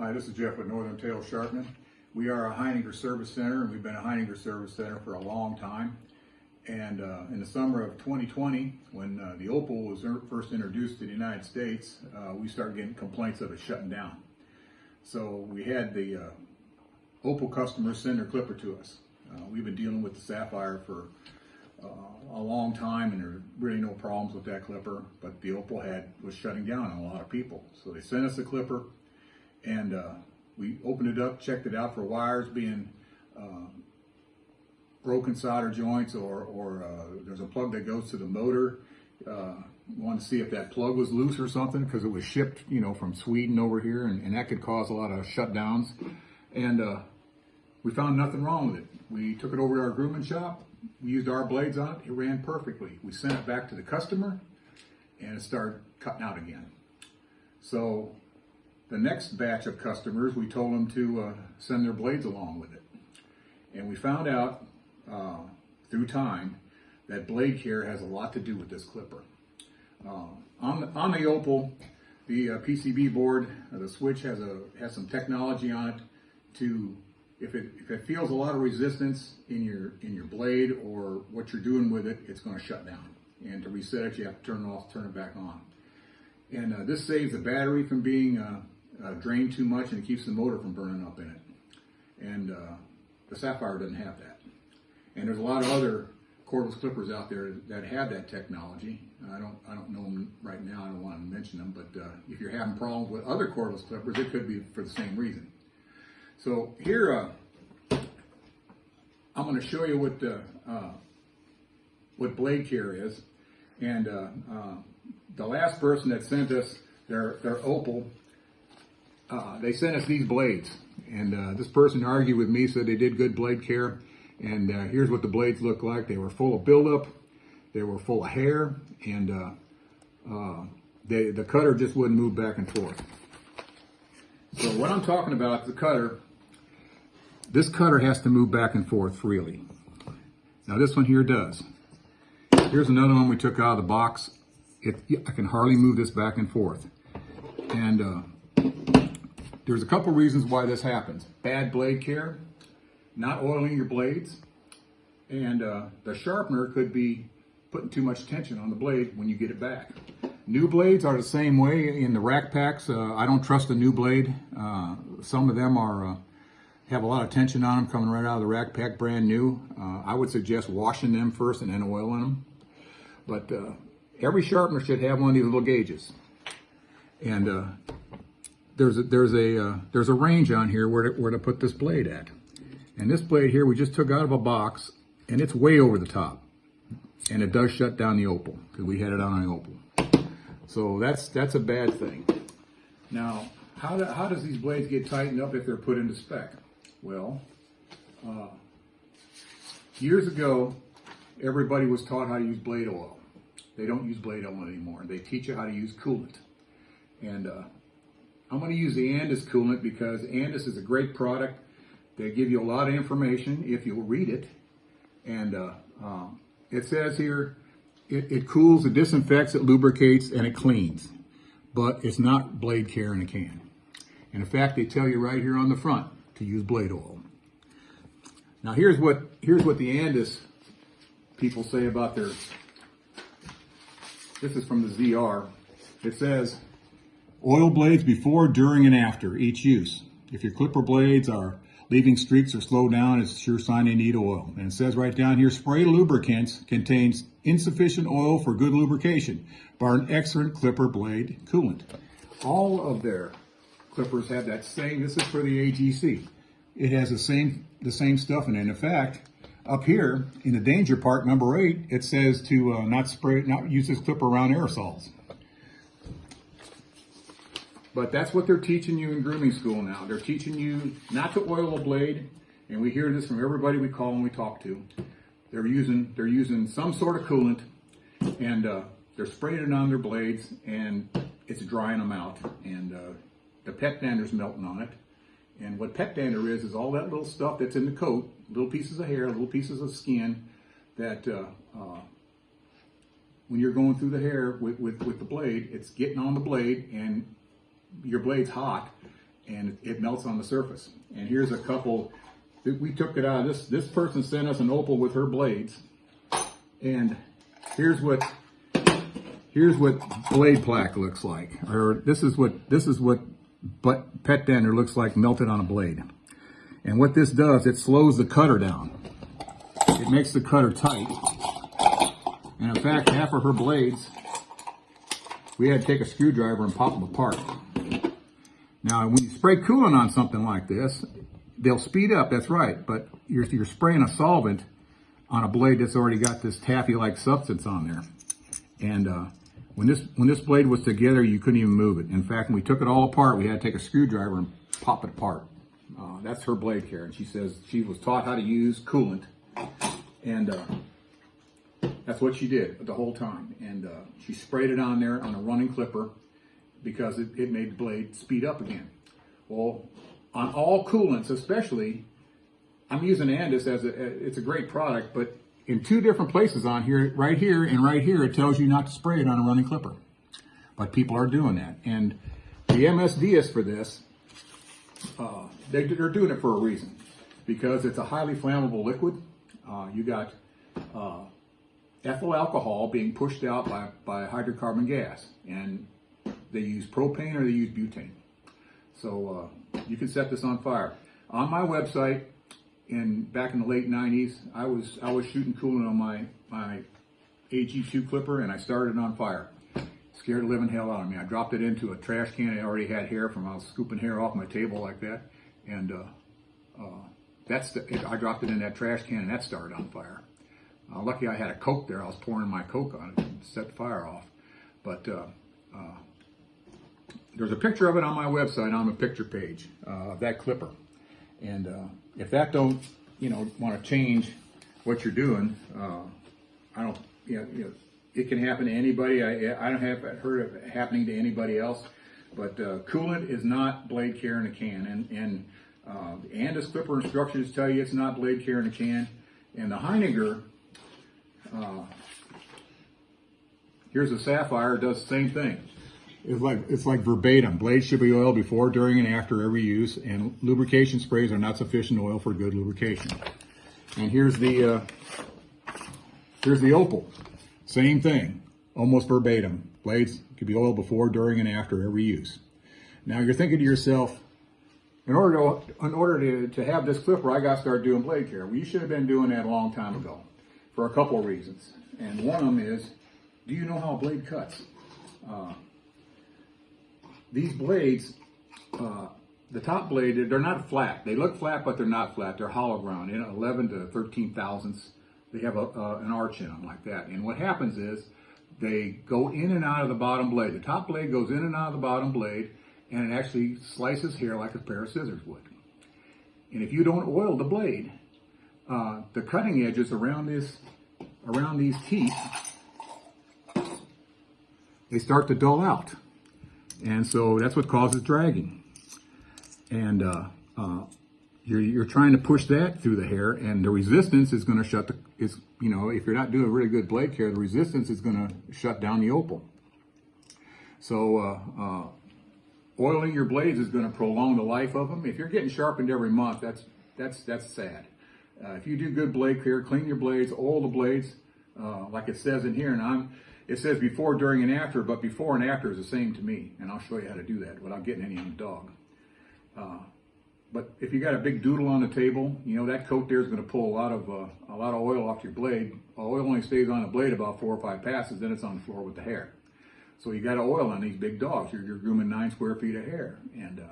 Hi, this is Jeff with Northern Tail Sharpening. We are a Heiniger Service Center, and we've been a Heiniger Service Center for a long time. And in the summer of 2020, when the Opal was first introduced to the United States, we started getting complaints of it shutting down. So we had the Opal customers send their clipper to us. We've been dealing with the Sapphire for a long time, and there's really no problems with that clipper, but the Opal was shutting down on a lot of people. So they sent us a clipper, and we opened it up, checked it out for wires being broken solder joints, or there's a plug that goes to the motor. Wanted to see if that plug was loose or something, because it was shipped, from Sweden over here, and that could cause a lot of shutdowns. And we found nothing wrong with it. We took it over to our grooming shop. We used our blades on it. It ran perfectly. We sent it back to the customer, and it started cutting out again. So the next batch of customers, we told them to send their blades along with it. And we found out through time that blade care has a lot to do with this clipper. On the Opal, the PCB board, the switch has some technology on it to, if it feels a lot of resistance in your blade or what you're doing with it, it's going to shut down. And to reset it, you have to turn it off, turn it back on. And this saves the battery from being drained too much, and it keeps the motor from burning up in it. And the Sapphire doesn't have that. And there's a lot of other cordless clippers out there that have that technology. I don't know them right now. I don't want to mention them, but if you're having problems with other cordless clippers, it could be for the same reason. So here, I'm going to show you what blade care is. And the last person that sent us their Opal, they sent us these blades. And this person argued with me, said they did good blade care. And here's what the blades look like. They were full of buildup, they were full of hair, and the cutter just wouldn't move back and forth. So what I'm talking about, the cutter, this cutter has to move back and forth freely. Now this one here does. Here's another one we took out of the box. I can hardly move this back and forth. And there's a couple reasons why this happens. Bad blade care, not oiling your blades, and the sharpener could be putting too much tension on the blade when you get it back. New blades are the same way in the rack packs. I don't trust a new blade. Some of them have a lot of tension on them coming right out of the rack pack, brand new. I would suggest washing them first and then oiling them. But every sharpener should have one of these little gauges. And there's a range on here where to put this blade at. And this blade here we just took out of a box, and it's way over the top. And it does shut down the Opal, because we had it on an Opal. So that's a bad thing. Now, how does these blades get tightened up if they're put into spec? Well, years ago, everybody was taught how to use blade oil. They don't use blade oil anymore. They teach you how to use coolant. And I'm going to use the Andis Coolant, because Andis is a great product. They give you a lot of information if you'll read it. And it says here, it cools, it disinfects, it lubricates, and it cleans. But it's not blade care in a can. And in fact, they tell you right here on the front to use blade oil. Now here's what the Andis people say about their, this is from the ZR. It says, oil blades before, during, and after each use. If your clipper blades are leaving streaks or slow down, it's a sure sign they need oil. And it says right down here, spray lubricants contains insufficient oil for good lubrication, bar an excellent clipper blade coolant. All of their clippers have that same, this is for the AGC. It has the same stuff in it. In fact, up here in the danger part, number 8, it says to not use this clipper around aerosols. But that's what they're teaching you in grooming school now. They're teaching you not to oil a blade, and we hear this from everybody we call and we talk to. They're using some sort of coolant, and they're spraying it on their blades, and it's drying them out. And the pet dander's melting on it. And what pet dander is all that little stuff that's in the coat, little pieces of hair, little pieces of skin that when you're going through the hair with the blade, it's getting on the blade, and your blade's hot, and it melts on the surface. And here's a couple, we took it out. This person sent us an opal with her blades, and here's what blade plaque looks like, or this is what pet dander looks like melted on a blade. And what this does, it slows the cutter down. It makes the cutter tight. And in fact, half of her blades, we had to take a screwdriver and pop them apart. Now, when you spray coolant on something like this, they'll speed up, that's right, but you're spraying a solvent on a blade that's already got this taffy-like substance on there. And when this blade was together, you couldn't even move it. In fact, when we took it all apart, we had to take a screwdriver and pop it apart. That's her blade care, and she says she was taught how to use coolant, and that's what she did the whole time. And she sprayed it on there on a running clipper because it made the blade speed up again. Well, on all coolants especially, I'm using Andis it's a great product, but in two different places on here, right here and right here, it tells you not to spray it on a running clipper. But people are doing that. And the MSDS for this, they're doing it for a reason, because it's a highly flammable liquid. You got ethyl alcohol being pushed out by hydrocarbon gas, and they use propane or they use butane. So you can set this on fire. On my website, back in the late 90s, I was shooting coolant on my AG2 clipper, and I started it on fire. Scared the living hell out of me. I dropped it into a trash can. I already had hair from I was scooping hair off my table like that, and I dropped it in that trash can, and that started on fire. Lucky I had a Coke there. I was pouring my Coke on it and set the fire off. But there's a picture of it on my website on the picture page of that clipper. And if that don't, want to change what you're doing, I don't, it can happen to anybody. I don't have heard of it happening to anybody else. But coolant is not blade care in a can, and the Andis clipper instructions tell you it's not blade care in a can. And the Heiniger, here's a sapphire, does the same thing. It's like verbatim. Blades should be oiled before, during, and after every use, and lubrication sprays are not sufficient oil for good lubrication. And here's the opal. Same thing, almost verbatim. Blades could be oiled before, during, and after every use. Now you're thinking to yourself, in order to have this clipper, I got to start doing blade care. Well, you should have been doing that a long time ago, for a couple of reasons. And one of them is, do you know how a blade cuts? These blades, the top blade, they're not flat. They look flat, but they're not flat. They're hollow ground, 11 to 13 thousandths. They have an arch in them like that. And what happens is they go in and out of the bottom blade. The top blade goes in and out of the bottom blade, and it actually slices hair like a pair of scissors would. And if you don't oil the blade, the cutting edges around these teeth, they start to dull out. And so that's what causes dragging. And you're trying to push that through the hair, and the resistance is going to if you're not doing really good blade care, the resistance is going to shut down the opal. So oiling your blades is going to prolong the life of them. If you're getting sharpened every month, that's sad. If you do good blade care, clean your blades, oil the blades, like it says in here, and it says before, during, and after, but before and after is the same to me, and I'll show you how to do that without getting any on the dog. But if you got a big doodle on the table, that coat there is going to pull a lot of oil off your blade. Oil only stays on the blade about 4 or 5 passes, then it's on the floor with the hair. So you got to oil on these big dogs. You're grooming 9 square feet of hair, and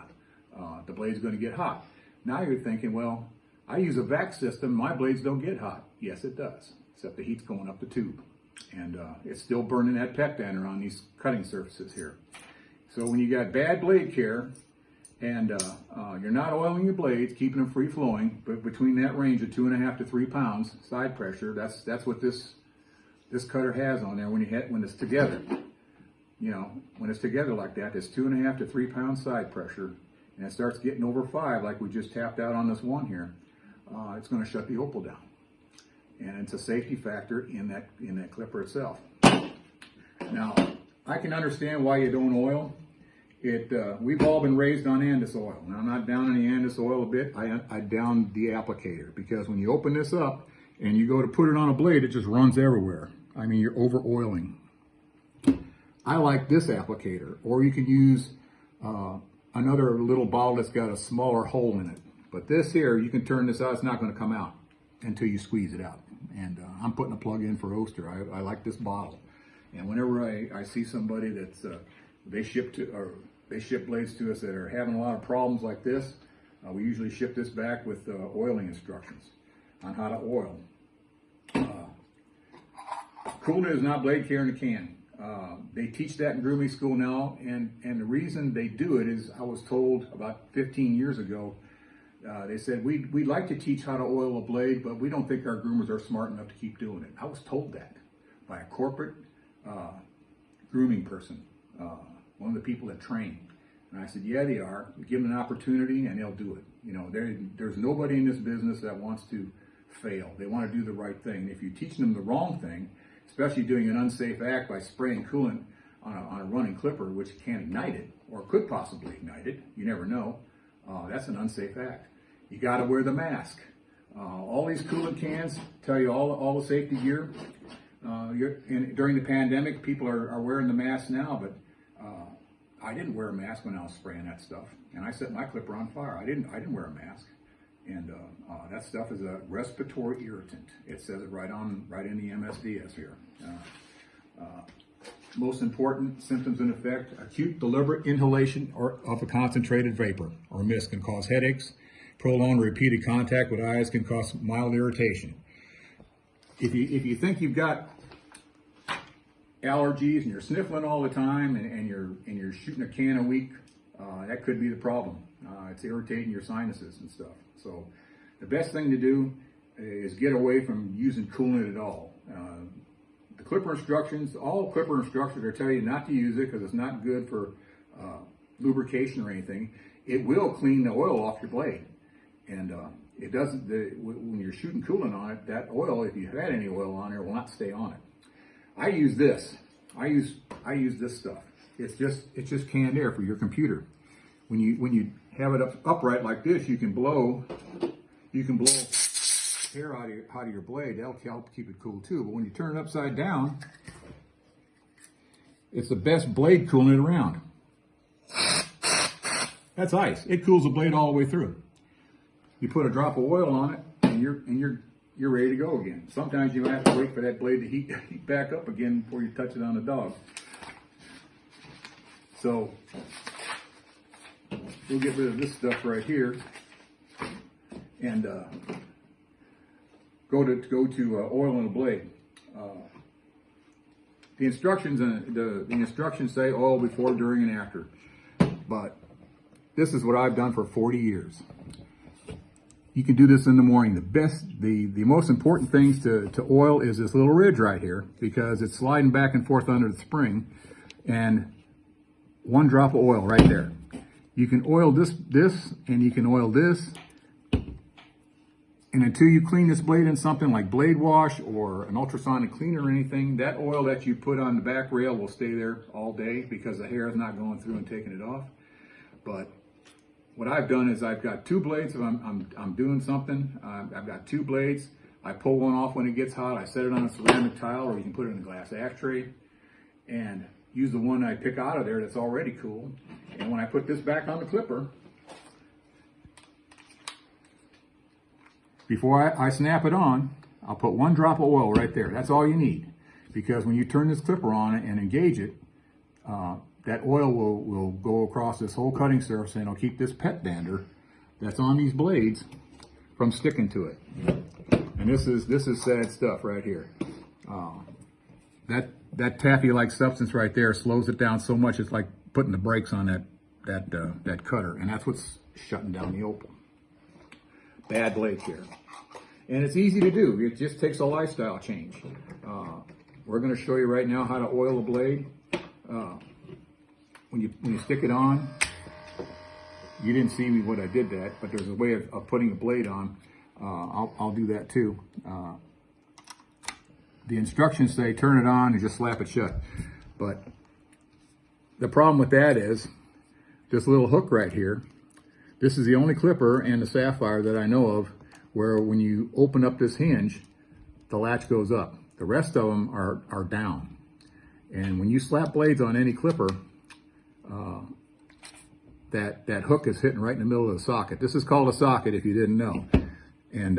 the blade's going to get hot. Now you're thinking, well, I use a vac system. My blades don't get hot. Yes, it does, except the heat's going up the tube. And it's still burning that pet dander on these cutting surfaces here. So when you got bad blade care, and you're not oiling your blades, keeping them free flowing, but between that range of 2.5 to 3 pounds side pressure, that's what this cutter has on there when it's together. When it's together like that, it's 2.5 to 3 pounds side pressure, and it starts getting over 5, like we just tapped out on this one here. It's going to shut the opal down, and it's a safety factor in that clipper itself. Now, I can understand why you don't oil. We've all been raised on Andis oil. Now, I'm not down any Andis oil a bit. I down the applicator, because when you open this up and you go to put it on a blade, it just runs everywhere. I mean, you're over oiling. I like this applicator, or you can use another little bottle that's got a smaller hole in it. But this here, you can turn this out, it's not going to come out until you squeeze it out. And I'm putting a plug in for Oster. I like this bottle. And whenever I see somebody that's, they ship blades to us that are having a lot of problems like this, we usually ship this back with oiling instructions on how to oil. Coolant is not blade care in a can. They teach that in grooming school now, and the reason they do it is, I was told about 15 years ago, they said, we'd like to teach how to oil a blade, but we don't think our groomers are smart enough to keep doing it. I was told that by a corporate grooming person, one of the people that train. And I said, yeah, they are. Give them an opportunity and they'll do it. You know, there's nobody in this business that wants to fail. They want to do the right thing. If you teach them the wrong thing, especially doing an unsafe act by spraying coolant on a running clipper, which can ignite it, or could possibly ignite it, you never know, that's an unsafe act. You got to wear the mask. All these coolant cans tell you all the safety gear. During the pandemic, people are wearing the mask now, but I didn't wear a mask when I was spraying that stuff, and I set my clipper on fire. I didn't wear a mask, and that stuff is a respiratory irritant. It says it right in the MSDS here. Most important symptoms in effect: acute deliberate inhalation of a concentrated vapor or mist can cause headaches. Prolonged repeated contact with eyes can cause mild irritation. If you think you've got allergies and you're sniffling all the time and you're shooting a can a week, that could be the problem. It's irritating your sinuses and stuff. So the best thing to do is get away from using coolant at all. The clipper instructions, all clipper instructions are tell you not to use it because it's not good for lubrication or anything. It will clean the oil off your blade. And it doesn't, when you're shooting coolant on it, that oil, if you've had any oil on there, will not stay on it. I use this. I use this stuff. It's just canned air for your computer. When you have it upright like this, you can blow air out of your blade. That'll help keep it cool too. But when you turn it upside down, it's the best blade coolant around. That's ice. It cools the blade all the way through. You put a drop of oil on it, and you're ready to go again. Sometimes you have to wait for that blade to heat back up again before you touch it on the dog. So we'll get rid of this stuff right here, and go to oiling a blade. The instructions say oil before, during, and after, but this is what I've done for 40 years. You can do this in the morning. The most important things to oil is this little ridge right here, because it's sliding back and forth under the spring, and one drop of oil right there. You can oil this, and you can oil this, and until you clean this blade in something like blade wash or an ultrasonic cleaner or anything, that oil that you put on the back rail will stay there all day because the hair is not going through and taking it off. But what I've done is I've got two blades. If I'm doing something, I've got two blades. I pull one off when it gets hot. I set it on a ceramic tile, or you can put it in a glass ashtray, and use the one I pick out of there that's already cool. And when I put this back on the clipper, before I snap it on, I'll put one drop of oil right there. That's all you need, because when you turn this clipper on and engage it, that oil will go across this whole cutting surface, and it'll keep this pet dander that's on these blades from sticking to it. And this is sad stuff right here. That taffy-like substance right there slows it down so much it's like putting the brakes on that cutter, and that's what's shutting down the Opal. Bad blade care. And it's easy to do. It just takes a lifestyle change. We're going to show you right now how to oil a blade. When you stick it on, you didn't see me when I did that, but there's a way of putting a blade on. I'll do that too. The instructions say turn it on and just slap it shut. But the problem with that is this little hook right here. This is the only clipper and the sapphire that I know of where when you open up this hinge, the latch goes up. The rest of them are down. And when you slap blades on any clipper, that hook is hitting right in the middle of the socket. This is called a socket if you didn't know. And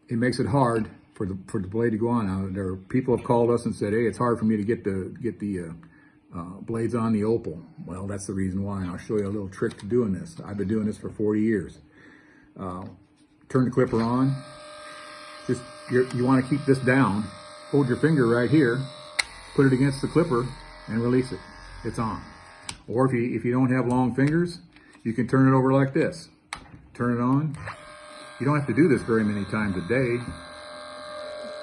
it makes it hard for the blade to go on. Now, there are people have called us and said, hey, it's hard for me to get the blades on the Opal. Well, that's the reason why, and I'll show you a little trick to doing this. I've been doing this for 40 years. Turn the clipper on. Just you want to keep this down. Hold your finger right here, put it against the clipper, and release it. It's on. Or if you don't have long fingers, you can turn it over like this. Turn it on. You don't have to do this very many times a day.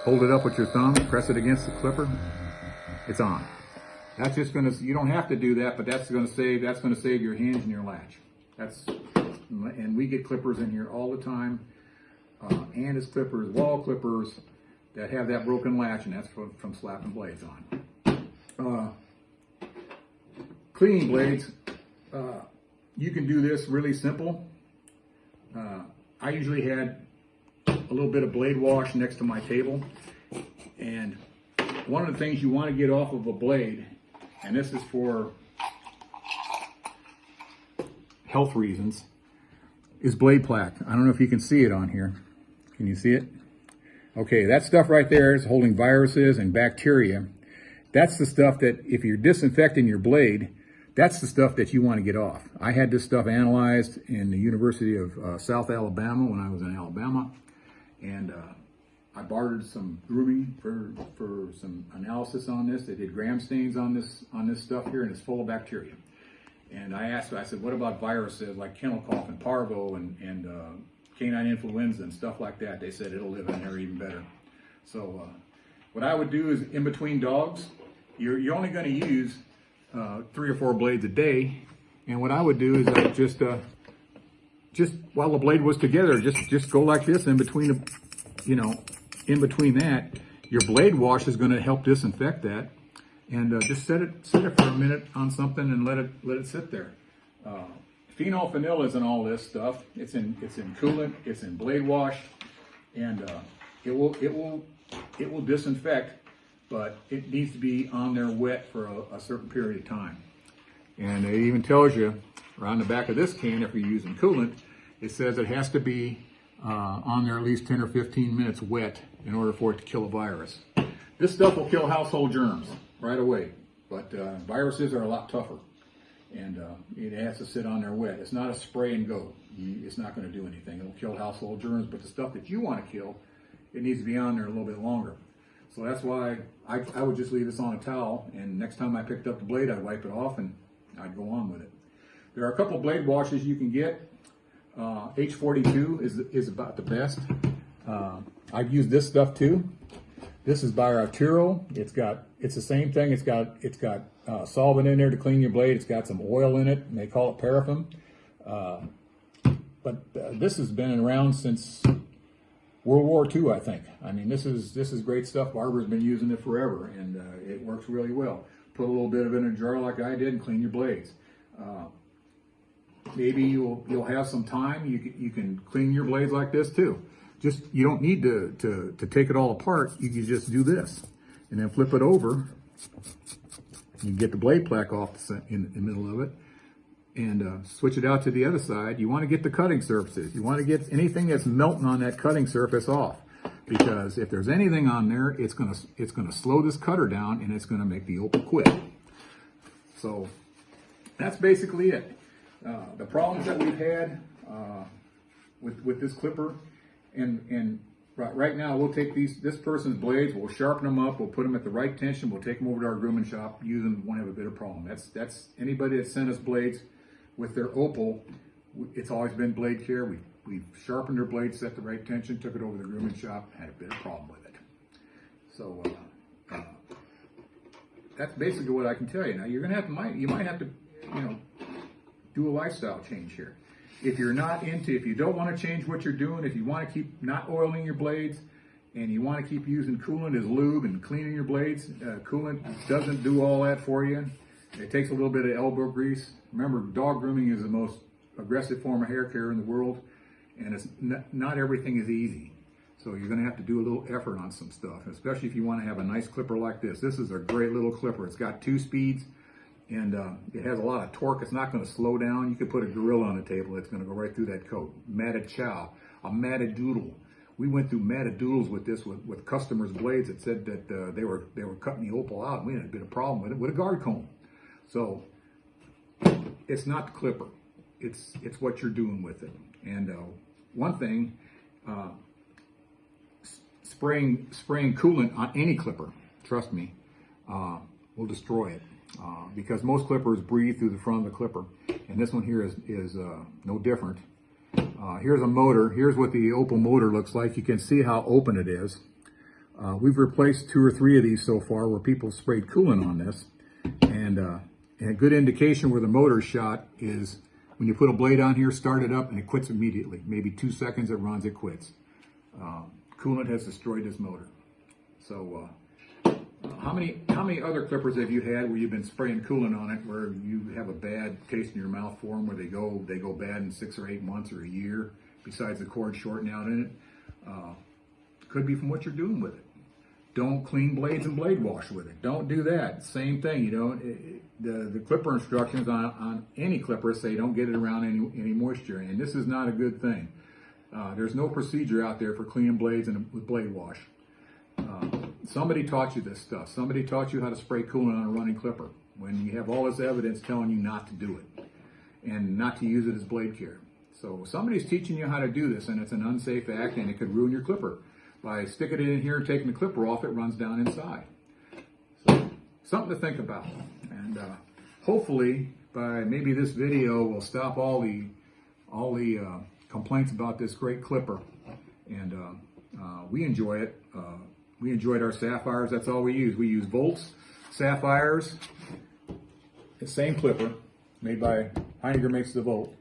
Hold it up with your thumb, press it against the clipper. It's on. That's just gonna, you don't have to do that, but that's gonna save your hinge and your latch. And we get clippers in here all the time. Andis clippers, wall clippers that have that broken latch, and that's from slapping blades on. Cleaning blades, you can do this really simple. I usually had a little bit of blade wash next to my table, and one of the things you want to get off of a blade, and this is for health reasons, is blade plaque. I don't know if you can see it on here. Can you see it? Okay, that stuff right there is holding viruses and bacteria. That's the stuff that if you're disinfecting your blade, that's the stuff that you want to get off. I had this stuff analyzed in the University of South Alabama when I was in Alabama, and I bartered some grooming for some analysis on this. They did gram stains on this stuff here, and it's full of bacteria. And I said, what about viruses like kennel cough and parvo and canine influenza and stuff like that? They said it'll live in there even better. So what I would do is in between dogs, you're only going to use 3 or 4 blades a day. And what I would do is I would just while the blade was together, just go like this in between in between that. Your blade wash is going to help disinfect that. And just set it for a minute on something and let it sit there. Phenolphenol is in all this stuff. It's in coolant. It's in blade wash, and it will disinfect, but it needs to be on there wet for a certain period of time. And it even tells you around the back of this can, if you're using coolant, it says it has to be on there at least 10 or 15 minutes wet in order for it to kill a virus. This stuff will kill household germs right away, but viruses are a lot tougher, and it has to sit on there wet. It's not a spray and go. It's not going to do anything. It'll kill household germs, but the stuff that you want to kill, it needs to be on there a little bit longer. So that's why I would just leave this on a towel, and next time I picked up the blade, I'd wipe it off and I'd go on with it. There are a couple blade washes you can get. H42 is about the best. I've used this stuff too. This is by Arturo. It's the same thing. It's got solvent in there to clean your blade. It's got some oil in it, and they call it paraffin. But this has been around since World War II, I think. I mean, this is great stuff. Barber's been using it forever, and it works really well. Put a little bit of it in a jar like I did and clean your blades. Maybe you'll have some time. You can clean your blades like this too. Just, you don't need to take it all apart. You can just do this and then flip it over. You get the blade plaque off in the middle of it, and switch it out to the other side. You want to get the cutting surfaces. You want to get anything that's melting on that cutting surface off, because if there's anything on there, it's gonna slow this cutter down, and it's gonna make the Opal quit. So that's basically it. The problems that we've had with this clipper, and right now we'll take this person's blades, we'll sharpen them up, we'll put them at the right tension, we'll take them over to our grooming shop, use them, won't have a bit of problem. That's anybody that sent us blades with their Opal, it's always been blade care. We've sharpened their blades, set the right tension, took it over to the grooming shop, had a bit of problem with it. So that's basically what I can tell you. Now you might have to do a lifestyle change here. If you don't want to change what you're doing, if you want to keep not oiling your blades, and you want to keep using coolant as lube and cleaning your blades, coolant doesn't do all that for you. It takes a little bit of elbow grease. Remember, dog grooming is the most aggressive form of hair care in the world, and it's not everything is easy. So you're going to have to do a little effort on some stuff, especially if you want to have a nice clipper like this. This is a great little clipper. It's got 2 speeds, and it has a lot of torque. It's not going to slow down. You could put a gorilla on the table. It's going to go right through that coat. Matted chow, a matted doodle. We went through matted doodles with this with customers' blades that said that they were cutting the opal out. We had a bit of problem with it with a guard comb. So it's not the clipper. It's what you're doing with it. And one thing, spraying coolant on any clipper, trust me, will destroy it. Because most clippers breathe through the front of the clipper, and this one here is no different. Here's a motor. Here's what the Opal motor looks like. You can see how open it is. We've replaced 2 or 3 of these so far where people sprayed coolant on this, and a good indication where the motor's shot is when you put a blade on here, start it up, and it quits immediately. Maybe 2 seconds it runs, it quits. Coolant has destroyed this motor. So how many other clippers have you had where you've been spraying coolant on it, where you have a bad taste in your mouth for them, where they go bad in 6 or 8 months or a year, besides the cord shorting out in it? Could be from what you're doing with it. Don't clean blades and blade wash with it. Don't do that. Same thing, you know. The clipper instructions on any clipper say don't get it around any moisture, and this is not a good thing. There's no procedure out there for cleaning blades with blade wash. Somebody taught you this stuff. Somebody taught you how to spray coolant on a running clipper when you have all this evidence telling you not to do it and not to use it as blade care. So somebody's teaching you how to do this, and it's an unsafe act, and it could ruin your clipper. By sticking it in here and taking the clipper off, it runs down inside. So something to think about. And hopefully, by maybe this video will stop all the complaints about this great clipper. And we enjoy it. We enjoyed our sapphires. That's all we use. We use volts, sapphires, the same clipper made by Heiniger makes the volt.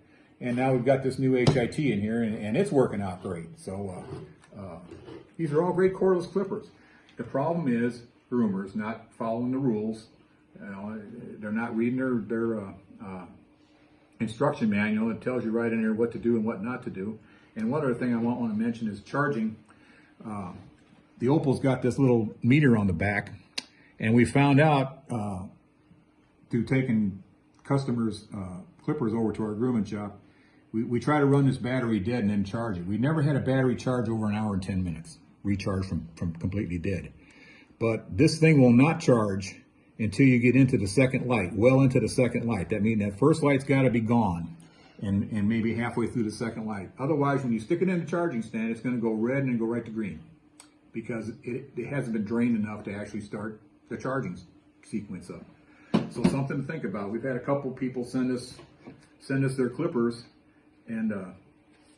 And now we've got this new HIT in here, and it's working out great. So these are all great cordless clippers. The problem is groomers not following the rules. You know, they're not reading their instruction manual. It tells you right in there what to do and what not to do. And one other thing I want to mention is charging. The Opal's got this little meter on the back, and we found out through taking customers' clippers over to our grooming shop, we try to run this battery dead and then charge it. We never had a battery charge over an hour and 10 minutes, recharge from completely dead. But this thing will not charge until you get into the second light, well into the second light. That means that first light's got to be gone and maybe halfway through the second light. Otherwise, when you stick it in the charging stand, it's going to go red and then go right to green because it hasn't been drained enough to actually start the charging sequence up. So something to think about. We've had a couple people send us their clippers, and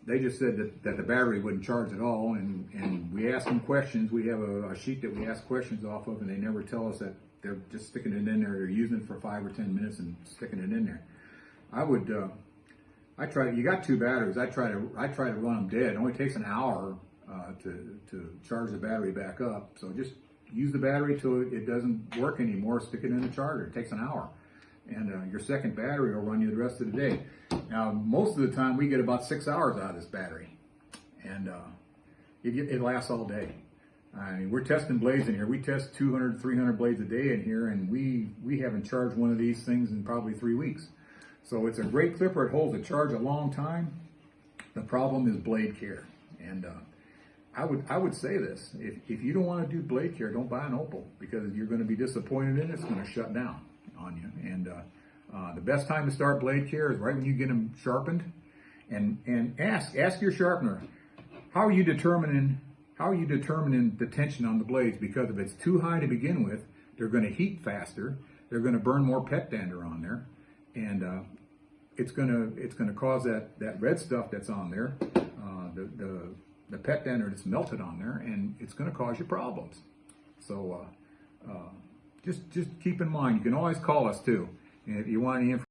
they just said that the battery wouldn't charge at all, and we asked them questions. We have a sheet that we ask questions off of, and they never tell us that they're just sticking it in there. They're using it for 5 or 10 minutes and sticking it in there. You got 2 batteries. I try to run them dead. It only takes an hour to charge the battery back up. So just use the battery till it doesn't work anymore. Stick it in the charger. It takes an hour, and your second battery will run you the rest of the day. Now, most of the time, we get about 6 hours out of this battery, and it lasts all day. I mean, we're testing blades in here. We test 200, 300 blades a day in here, and we haven't charged one of these things in probably 3 weeks. So it's a great clipper. It holds a charge a long time. The problem is blade care, and I would say this: if you don't want to do blade care, don't buy an Opal, because you're going to be disappointed in it. It's going to shut down on you. And the best time to start blade care is right when you get them sharpened, and ask your sharpener, how are you determining the tension on the blades? Because if it's too high to begin with, they're going to heat faster. They're going to burn more pet dander on there, and it's going to cause that red stuff that's on there, the pet dander that's melted on there, and it's going to cause you problems. So just keep in mind, you can always call us too, and if you want any information.